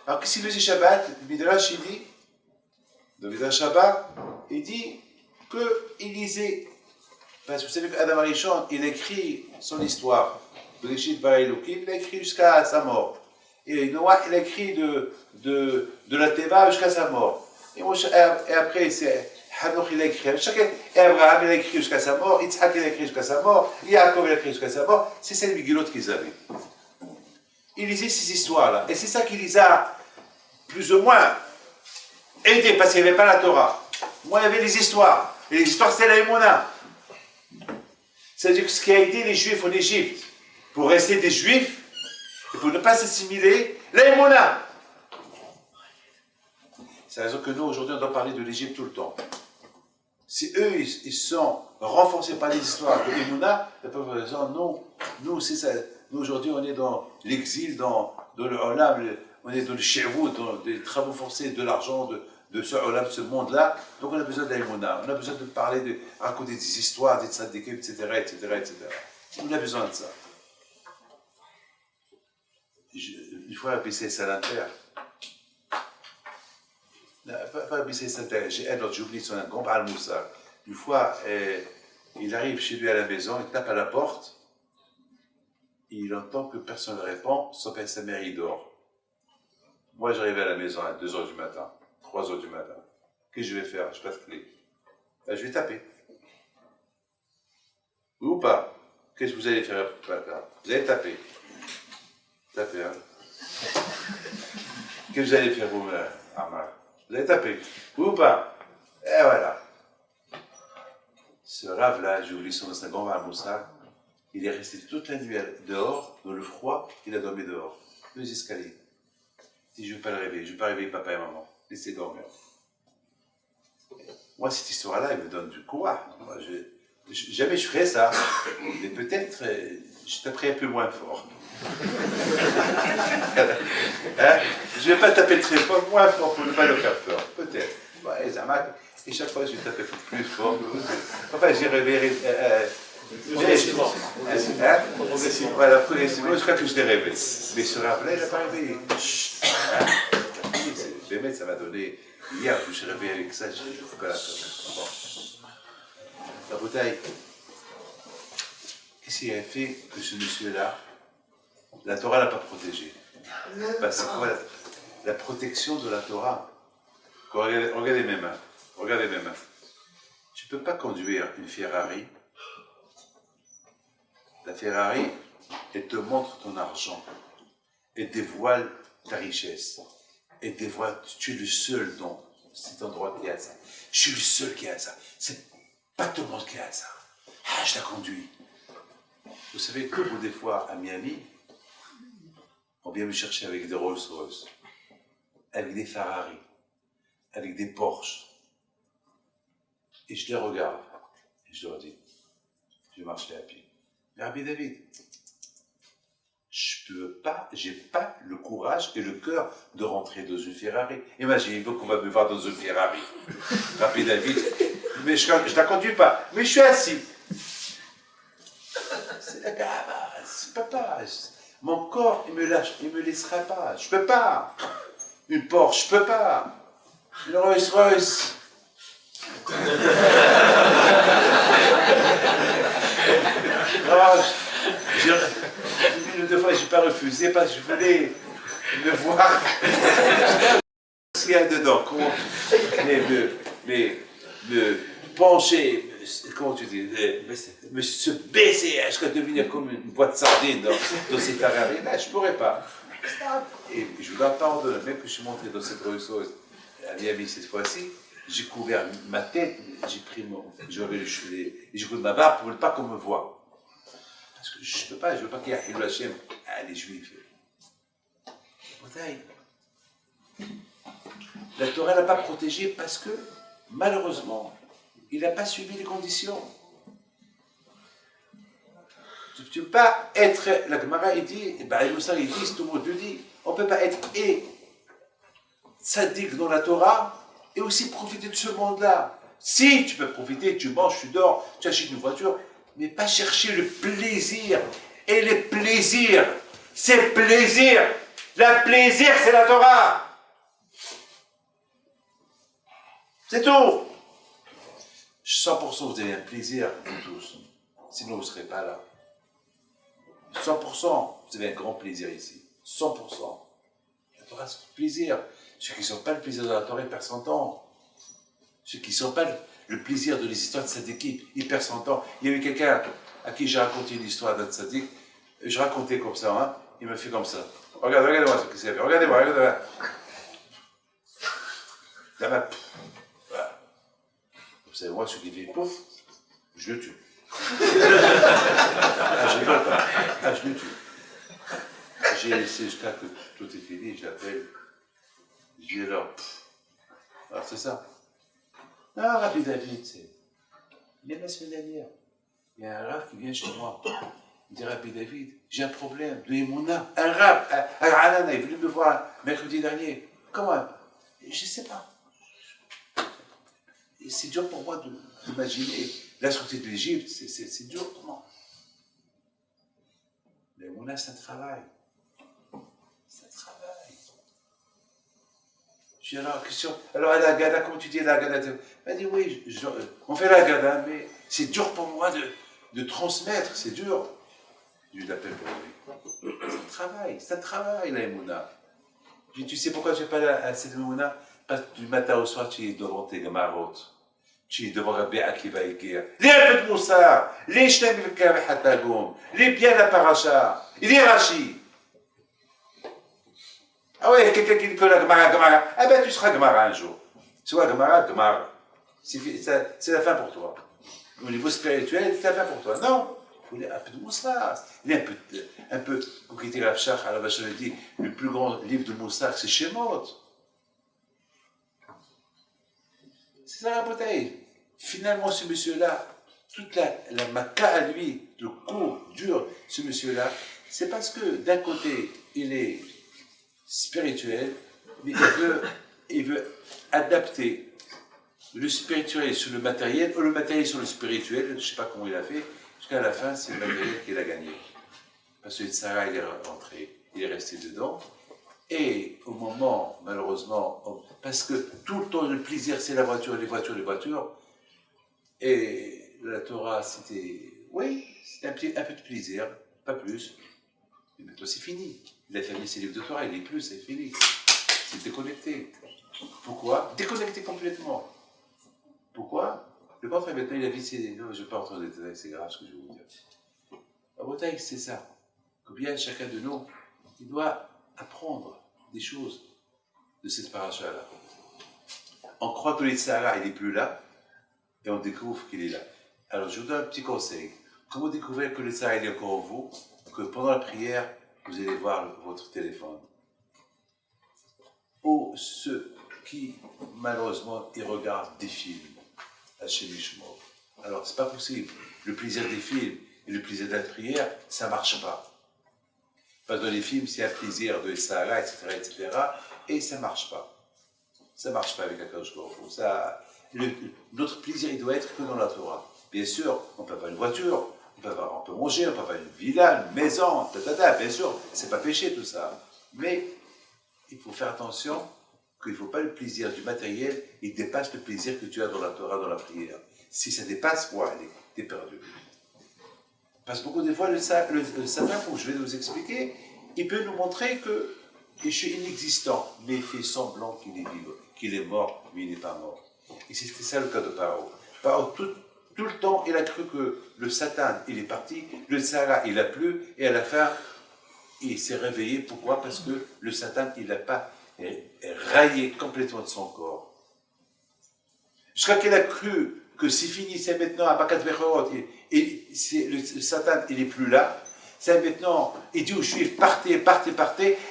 Alors qu'est-ce qu'il faisait Shabbat? Le Midrash, il dit, dans le Midrash Shabbat, il dit qu'il lisait. Parce que vous savez qu'Adam Arishon, il écrit son histoire. Il a écrit jusqu'à sa mort. Et Noah, il a écrit de la Teva jusqu'à sa mort. Et après, c'est Hanoch, il a écrit. Et Abraham, il a écrit jusqu'à sa mort. Yitzhak, il a écrit jusqu'à sa mort. Yaakov, il a écrit jusqu'à sa mort. C'est celle Migilot qu'ils avaient. Il lisait ces histoires-là. Et c'est ça qui les a plus ou moins aidés, parce qu'il n'y avait pas la Torah. Moi, il y avait les histoires. Et les histoires, c'était la Emouna. C'est-à-dire que ce qui a aidé les Juifs en Égypte, pour rester des Juifs, et pour ne pas s'assimiler, la Emouna. C'est la raison que nous, aujourd'hui, on doit parler de l'Égypte tout le temps. Si eux, ils sont renforcés par les histoires de l'Emouna, la peuple de non, nous, c'est ça. Nous, aujourd'hui, on est dans l'exil, dans le Olam, on est dans le Sherwout, dans des travaux forcés, de l'argent, de ce Olam, ce monde-là. Donc, on a besoin de l'Emouna. On a besoin de parler, de raconter des histoires, des tzadikim, etc., etc., etc. On a besoin de ça. Une fois, Rabbi Salanter, pas Rabbi Salanter, j'ai un autre, j'oublie son nom, Grand Baal Moussa. Une fois, il arrive chez lui à la maison, il tape à la porte, et il entend que personne ne répond, sauf que sa mère, il dort. Moi, j'arrive à la maison à 2h du matin, 3h du matin. Qu'est-ce que je vais faire? Je n'ai pas de clé. Ben, je vais taper. Oui ou pas? Qu'est-ce que vous allez faire? Vous allez taper. Taper, hein? Qu'est-ce que vous allez faire, vous, Armand? Vous allez taper. Oui ou pas? Et voilà. Ce rave-là, j'ai oublié son nom, c'est un grand Baal Moussa. Il est resté toute la nuit dehors, dans le froid, il a dormi dehors. 2 escaliers. Il dit, je ne vais pas le réveiller, je ne vais pas réveiller papa et maman. Laissez dormir. Moi, cette histoire-là, elle me donne du courage. Moi, jamais je ferais ça. Mais peut-être, je taperais un peu moins fort. Hein? Je ne vais pas taper très fort, moins fort pour ne pas le faire peur. Peut-être. Ouais, et chaque fois, je vais taper plus fort. Enfin, j'ai réveillé.
Progressivement.
Progressivement. Voilà, progressivement, je crois que je l'ai réveillé. Mais ce rave-là, il n'a pas réveillé. Hein? Bémet, ça m'a donné. Hier, je me suis réveillé avec ça, je ne sais pas la peur. Bon. La bouteille. Qu'est-ce qui a fait que ce monsieur-là, la Torah ne l'a pas protégé? C'est quoi la protection de la Torah? Regardez mes mains. Regardez mes mains. Tu ne peux pas conduire une Ferrari. La Ferrari, elle te montre ton argent. Elle dévoile ta richesse. Elle dévoile, tu es le seul dans cet endroit qui a ça. Je suis le seul qui a ça. C'est pas tout le monde qui a ça. Ah, je la conduis. Vous savez que des fois, à Miami, on vient me chercher avec des Rolls-Royce, avec des Ferrari, avec des Porsche. Et je les regarde. Et je leur dis, je marche à pied. Mais Rabbi David, je peux pas, j'ai pas le courage et le cœur de rentrer dans une Ferrari. Imaginez-vous qu'on va me voir dans une Ferrari. Rabbi David, mais je la conduis pas, mais je suis assis. Je peux pas. Mon corps, il me lâche, il me laissera pas. Je peux pas. Une Porsche, je peux pas. Une Rolls-Royce. Une ou deux fois, je n'ai pas refusé parce que je voulais le voir. Ce qu'il y a dedans, me pencher, comment tu dis, se baisser jusqu'à devenir comme une boîte de sardines dans ces Ferrari. Là, je ne pourrais pas. Et je vous entends, même que je suis monté dans cette Rolls-Royce à Miami cette fois-ci, j'ai couvert ma tête, j'ai pris j'avais les cheveux, et j'ai couvert ma barbe pour ne pas qu'on me voie. Parce que je ne peux pas, je ne veux pas qu'il y ait Hilou Hashem, les Juifs. La Torah n'a pas protégé parce que, malheureusement, il n'a pas suivi les conditions. Tu ne peux pas être, la Gemara il dit, les Moussa ils disent, tout le monde le dit, on ne peut pas être tzaddik dans la Torah et aussi profiter de ce monde-là. Si tu peux profiter, tu manges, tu dors, tu achètes une voiture, mais pas chercher le plaisir. Et le plaisir, c'est plaisir. Le plaisir, c'est la Torah. C'est tout. 100% vous avez un plaisir, vous tous. Sinon, vous ne serez pas là. 100%, vous avez un grand plaisir ici. 100%. La Torah, c'est le plaisir. Ceux qui ne sont pas le plaisir de la Torah, ils perdent son temps. Ceux qui ne sont pas le plaisir de les histoires de cette équipe, ils perdent son temps. Il y avait quelqu'un à qui j'ai raconté une histoire d'un tzaddik. Je racontais comme ça, hein. Il me fait comme ça. Regardez-moi ce qu'il s'est fait. Regardez-moi. La main. Voilà. Vous savez, moi, ce qui fait pouf, je le tue. Je rigole pas. Je le tue. J'ai laissé jusqu'à que tout est fini, je l'appelle. Je dis alors, c'est ça. Non, Rabbi David, il y a la semaine dernière, il y a un rave qui vient chez moi. Il dit, Rabbi David, j'ai un problème de Emouna. Un rave, un Alana, il est venu me voir mercredi dernier. Comment? Je ne sais pas. Et c'est dur pour moi d'imaginer la sortie de l'Égypte, c'est dur pour moi. L'Emouna, c'est un travail. C'est un travail. Je dis alors, question. Alors, la Gada, comment tu dis la Gada? Elle dit oui, on fait la Gada, mais c'est dur pour moi de transmettre, c'est dur. Je l'appelle pour lui. C'est un travail, la Emouna. Je dis, tu sais pourquoi je ne fais pas cette Emouna? Parce que du matin au soir, tu es devant tes gamarotes. Tu es devant Rabbi Akiva Iker. Les un peu de Moussa, les Shnei Mivkav Hatagoum, les bien la Paracha, les Rashi. Ah ouais, quelqu'un qui dit que la Gemara. Ah ben tu seras Gemara un jour. Tu vois, Gemara. C'est la fin pour toi. Au niveau spirituel, c'est la fin pour toi. Non, il faut un peu de Moussa. Il y a un peu, comme qui dit Rav Shach, à la vache, dit, le plus grand livre de Moussa, c'est Shemot. C'est ça la bouteille. Finalement, ce monsieur-là, toute la maca à lui, le cours dur, ce monsieur-là, c'est parce que d'un côté, il est spirituel, mais il veut adapter le spirituel sur le matériel, ou le matériel sur le spirituel, je ne sais pas comment il a fait, jusqu'à la fin, c'est le matériel qu'il a gagné. Parce que Sarah, il est rentré, il est resté dedans, et au moment, malheureusement, parce que tout le temps, le plaisir, c'est la voiture, les voitures, et la Torah, c'était, oui, c'était un peu de plaisir, pas plus, mais maintenant c'est fini. Il a fermé ses livres de Torah, il n'est plus, c'est fini. C'est déconnecté. Pourquoi? Déconnecté complètement. Pourquoi? Le contraire, maintenant, il a vu ses... Non, je ne vais pas rentrer dans les détails, c'est grave ce que je vais vous dire. La bouteille, c'est ça. Combien chacun de nous, il doit apprendre des choses de cette paracha-là. On croit que le Sahara, il n'est plus là, et on découvre qu'il est là. Alors, je vous donne un petit conseil. Comment découvrir que le Sahara, il est encore en vous? Que pendant la prière, vous allez voir votre téléphone. Ou ceux qui, malheureusement, ils regardent des films à chez Mishmor. Alors, c'est pas possible. Le plaisir des films et le plaisir de la prière, ça marche pas. Parce que dans les films, c'est un plaisir de Sahara, etc., et ça marche pas. Ça marche pas avec la Kadosh Baruch Hu. Notre plaisir, il doit être que dans la Torah. Bien sûr, on peut avoir une voiture, on peut manger, on peut avoir une villa, une maison, bien sûr, c'est pas péché tout ça. Mais il faut faire attention qu'il ne faut pas le plaisir du matériel, il dépasse le plaisir que tu as dans la Torah, dans la prière. Si ça dépasse, allez, t'es perdu. Parce que beaucoup de fois, le savant, je vais vous expliquer, il peut nous montrer que je suis inexistant, mais il fait semblant qu'il est vivant, qu'il est mort, mais il n'est pas mort. Et c'était ça le cas de Paro. Paro, tout le temps, il a cru que le Satan, il est parti, le Sahara, il a plu, et à la fin, il s'est réveillé. Pourquoi? Parce que le Satan, il n'a pas raillé complètement de son corps. Jusqu'à qu'il a cru que c'est fini, c'est maintenant à Bakat Verot, et le Satan, il n'est plus là. C'est maintenant, il dit aux Juifs, partez,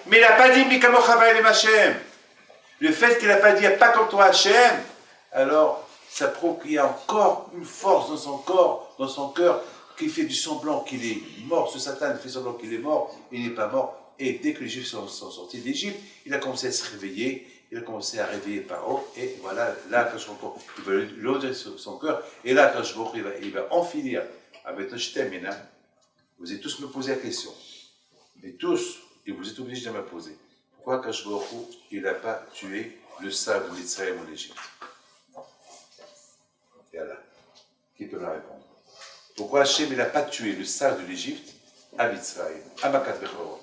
mais il n'a pas dit Mikamochabaï le Machem. Le fait qu'il n'a pas dit pas comme toi Hachem, alors ça prouve qu'il y a encore une force dans son corps, dans son cœur, qui fait du semblant qu'il est mort. Ce Satan fait semblant qu'il est mort, il n'est pas mort. Et dès que les Juifs sont sortis d'Égypte, il a commencé à se réveiller, il a commencé à réveiller Paro, et voilà, là, quand il va l'oser sur son cœur, et là, quand il va en finir. Ah, maintenant, je termine, hein. Vous allez tous me poser la question. Mais tous, et vous êtes obligés de me poser. Pourquoi Akadosh Baruch Hu, il n'a pas tué le sable de l'Israël en Égypte? Et là, qui peut me répondre? Pourquoi Hachem n'a pas tué le sable de l'Égypte à Mitzrayim, à Makat Bechorot?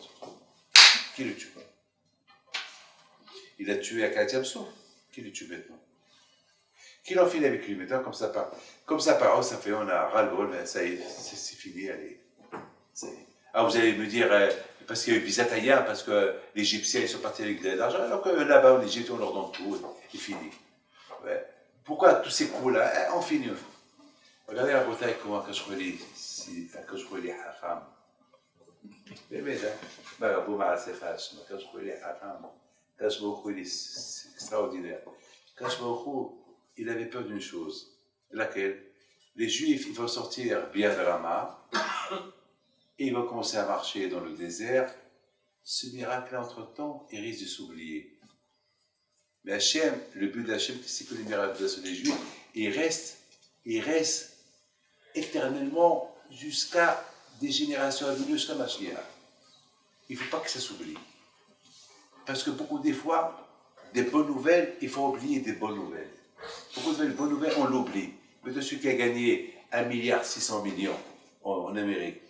Qui le tue? Il a tué à Kalat Yamsouf. Qui le tue maintenant? Qui l'enfile avec lui maintenant? Comme ça part, ça fait, on a ras-le-bol, mais ça y est, c'est fini, allez. Alors vous allez me dire, parce qu'il y a eu Bizataya, parce que les Égyptiens ils sont partis avec de l'argent, alors que là-bas en Égypte on leur donne tout, c'est fini. Ouais. Pourquoi tous ces coups-là, on finit. Regardez la bataille comment quand je vois les Hacham. Mais quand je vois les Hacham, quand je vois les c'est extraordinaire. Quand je vois il avait peur d'une chose, laquelle les Juifs ils vont sortir bien de Rama. Et il va commencer à marcher dans le désert. Ce miracle-là, entre-temps, il risque de s'oublier. Mais Hachem, le but d'Hachem, c'est que les miracles des Juifs, il reste éternellement jusqu'à des générations à venir, jusqu'à Mashiach. Il ne faut pas que ça s'oublie. parce que beaucoup des fois, des bonnes nouvelles, il faut oublier des bonnes nouvelles. Beaucoup de bonnes nouvelles, on l'oublie. Mais de celui qui a gagné 1,6 milliard en Amérique,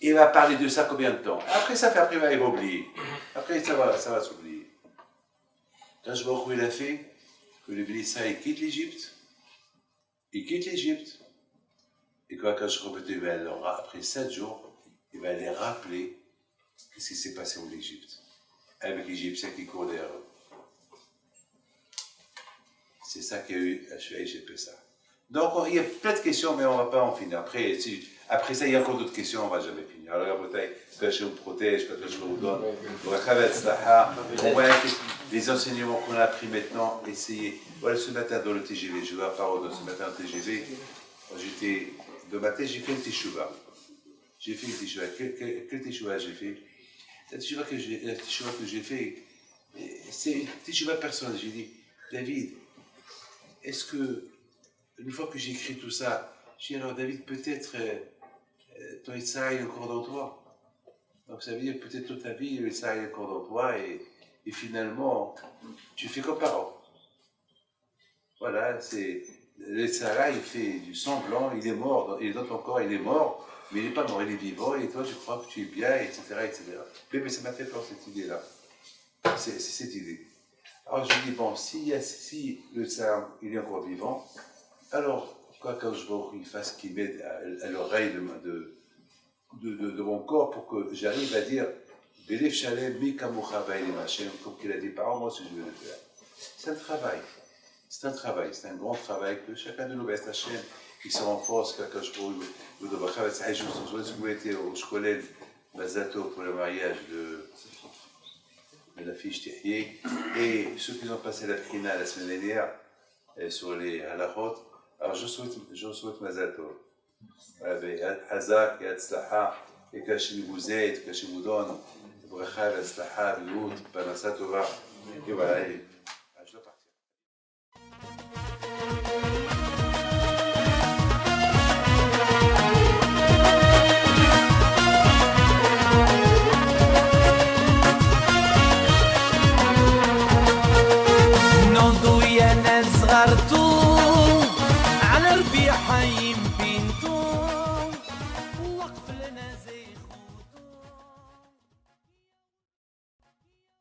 il va parler de ça combien de temps? Après ça, après, il va oublier. Après, ça va s'oublier. Quand je vois où il a fait, que le Bénissa, il quitte l'Égypte. Il quitte l'Égypte. Et quand je répète, après 7 jours, il va les rappeler ce qui s'est passé en Égypte. Avec l'Égyptien qui court derrière eux. C'est ça qu'il y a eu à Shuaïb ça. Donc, il y a plein de questions, mais on ne va pas en finir. Après ça, il y a encore d'autres questions, on ne va jamais finir. Alors, quand je vous protège, quand je vous donne, on voit les enseignements qu'on a appris maintenant, essayez. Voilà, ce matin dans le TGV, je vais à parole ce matin au TGV, de matin, j'ai fait une teshuva. J'ai fait une teshuva. Quelle teshuva j'ai fait? La teshuva que j'ai fait, c'est une teshuva personnelle. J'ai dit, David, est-ce que, une fois que j'ai écrit tout ça, j'ai dit alors David, peut-être ton Issa est encore dans toi. Donc ça veut dire peut-être toute ta vie, le Issa est encore dans toi et finalement, tu fais comme parent. Voilà, c'est le Issa, il fait du semblant, il est mort, et dans ton corps, il est mort, mais il n'est pas mort, il est vivant, et toi tu crois que tu es bien, etc. etc. Mais ça m'a fait peur cette idée-là. C'est cette idée. Alors je dis, bon, si le Tsar, il est encore vivant, alors, quoi quand je vois qu'il fasse qu'il m'aide à l'oreille de mon corps pour que j'arrive à dire Belef Shalem, Mikamucha Baïlim Hashem, comme qu'il a dit par moi, si je veux le faire. C'est un travail. C'est un travail, c'est un grand travail que chacun de nous, Best Hashem, qui se renforce, quand je vois le Dobachat, ça je vous été au Shkolel, Mazato pour le mariage de la fille Ch'tihié, et ceux qui ont passé la Prina la semaine dernière sur les halachot, alors je souhaite Mazal Tov. Hazak et Hatzlaha, et qu'Hachem vous aide, qu'Hachem vous donne, Bracha, Hatzlaha, Lut, Parnassa Tova, et voilà.